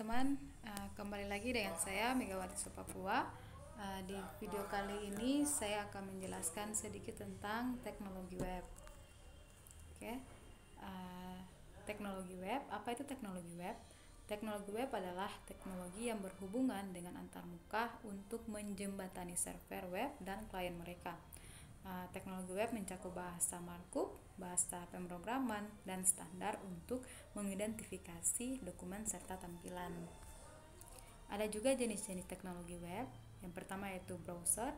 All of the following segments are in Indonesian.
teman-teman, kembali lagi dengan saya Megawati Supapua. Di video kali ini saya akan menjelaskan sedikit tentang teknologi web. Oke, teknologi web. Apa itu teknologi web? Teknologi web adalah teknologi yang berhubungan dengan antarmuka untuk menjembatani server web dan klien mereka. Teknologi web mencakup bahasa markup, bahasa pemrograman, dan standar untuk mengidentifikasi dokumen serta tampilan. Ada juga jenis-jenis teknologi web. Yang pertama yaitu browser,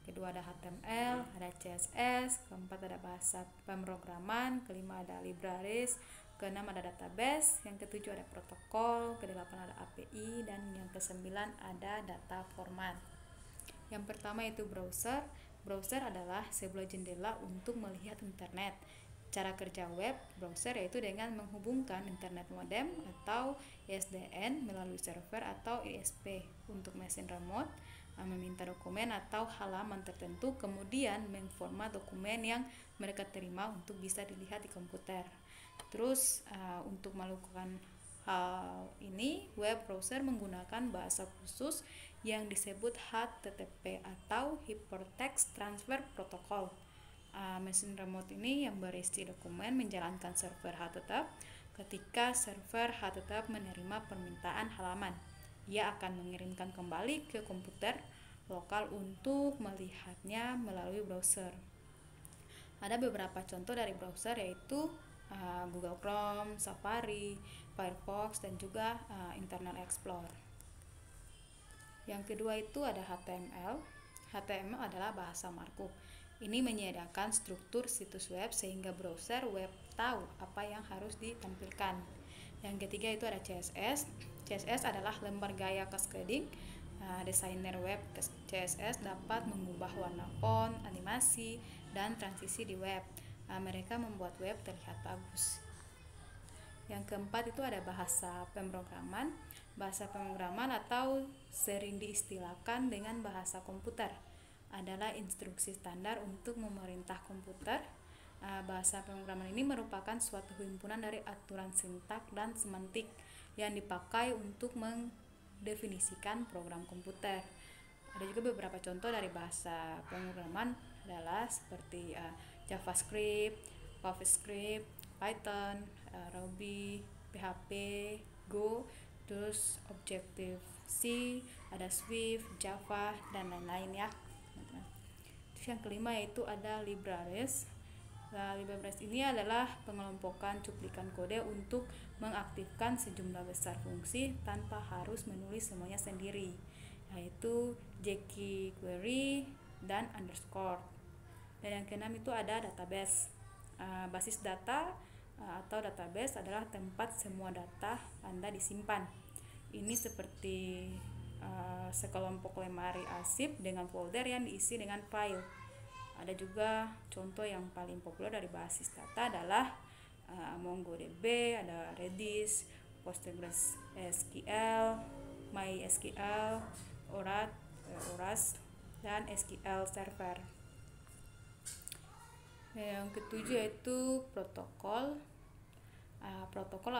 kedua ada HTML, ada CSS, keempat ada bahasa pemrograman, kelima ada libraries, keenam ada database, yang ketujuh ada protokol, kedelapan ada API, dan yang kesembilan ada data format. Yang pertama itu browser. Browser adalah sebuah jendela untuk melihat internet. Cara kerja web browser yaitu dengan menghubungkan internet modem atau ISDN melalui server atau ISP untuk mesin remote, meminta dokumen atau halaman tertentu, kemudian memformat dokumen yang mereka terima untuk bisa dilihat di komputer. Terus untuk melakukan hal ini, web browser menggunakan bahasa khusus yang disebut HTTP atau Hypertext Transfer Protocol. Mesin remote ini yang berisi dokumen menjalankan server HTTP. Ketika server HTTP menerima permintaan halaman, ia akan mengirimkan kembali ke komputer lokal untuk melihatnya melalui browser. Ada beberapa contoh dari browser yaitu Google Chrome, Safari, Firefox, dan juga Internet Explorer. Yang kedua itu ada HTML. HTML adalah bahasa markup. Ini menyediakan struktur situs web sehingga browser web tahu apa yang harus ditampilkan. Yang ketiga itu ada CSS. CSS adalah lembar gaya cascading. Desainer web CSS dapat mengubah warna font, animasi, dan transisi di web. Mereka membuat web terlihat bagus. Yang keempat itu ada bahasa pemrograman. Bahasa pemrograman atau sering diistilahkan dengan bahasa komputer adalah instruksi standar untuk memerintah komputer. Bahasa pemrograman ini merupakan suatu himpunan dari aturan sintak dan semantik yang dipakai untuk mendefinisikan program komputer. Ada juga beberapa contoh dari bahasa pemrograman adalah seperti JavaScript, CoffeeScript, Python, Ruby, PHP, Go, terus Objective-C, ada Swift, Java, dan lain-lain ya. Terus yang kelima yaitu ada libraries. Libraries ini adalah pengelompokan cuplikan kode untuk mengaktifkan sejumlah besar fungsi tanpa harus menulis semuanya sendiri, yaitu jQuery dan underscore. Dan yang keenam itu ada database. Basis data atau database adalah tempat semua data Anda disimpan. Ini seperti sekelompok lemari arsip dengan folder yang diisi dengan file. Ada juga contoh yang paling populer dari basis data adalah MongoDB, ada Redis, PostgreSQL, MySQL, Oracle, dan SQL Server. Yang ketujuh yaitu protokol. Protokol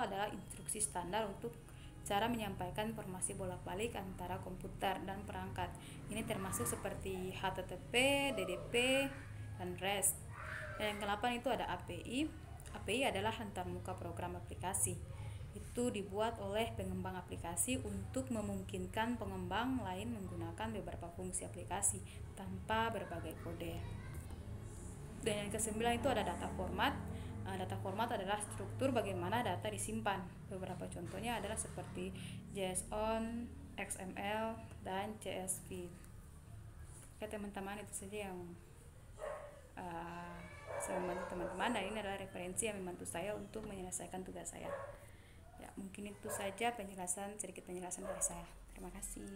adalah instruksi standar untuk cara menyampaikan informasi bolak-balik antara komputer dan perangkat. Ini termasuk seperti HTTP, DDP, dan REST. Dan yang ke-8 itu ada API. API adalah antarmuka program aplikasi. Itu dibuat oleh pengembang aplikasi untuk memungkinkan pengembang lain menggunakan beberapa fungsi aplikasi tanpa berbagai kode. Dan yang ke-9 itu ada data format. Data format adalah struktur bagaimana data disimpan. Beberapa contohnya adalah seperti JSON, XML, dan CSV. Oke teman-teman, itu saja yang saya membantu teman-teman, dan ini adalah referensi yang membantu saya untuk menyelesaikan tugas saya. Ya, mungkin itu saja sedikit penjelasan dari saya. Terima kasih.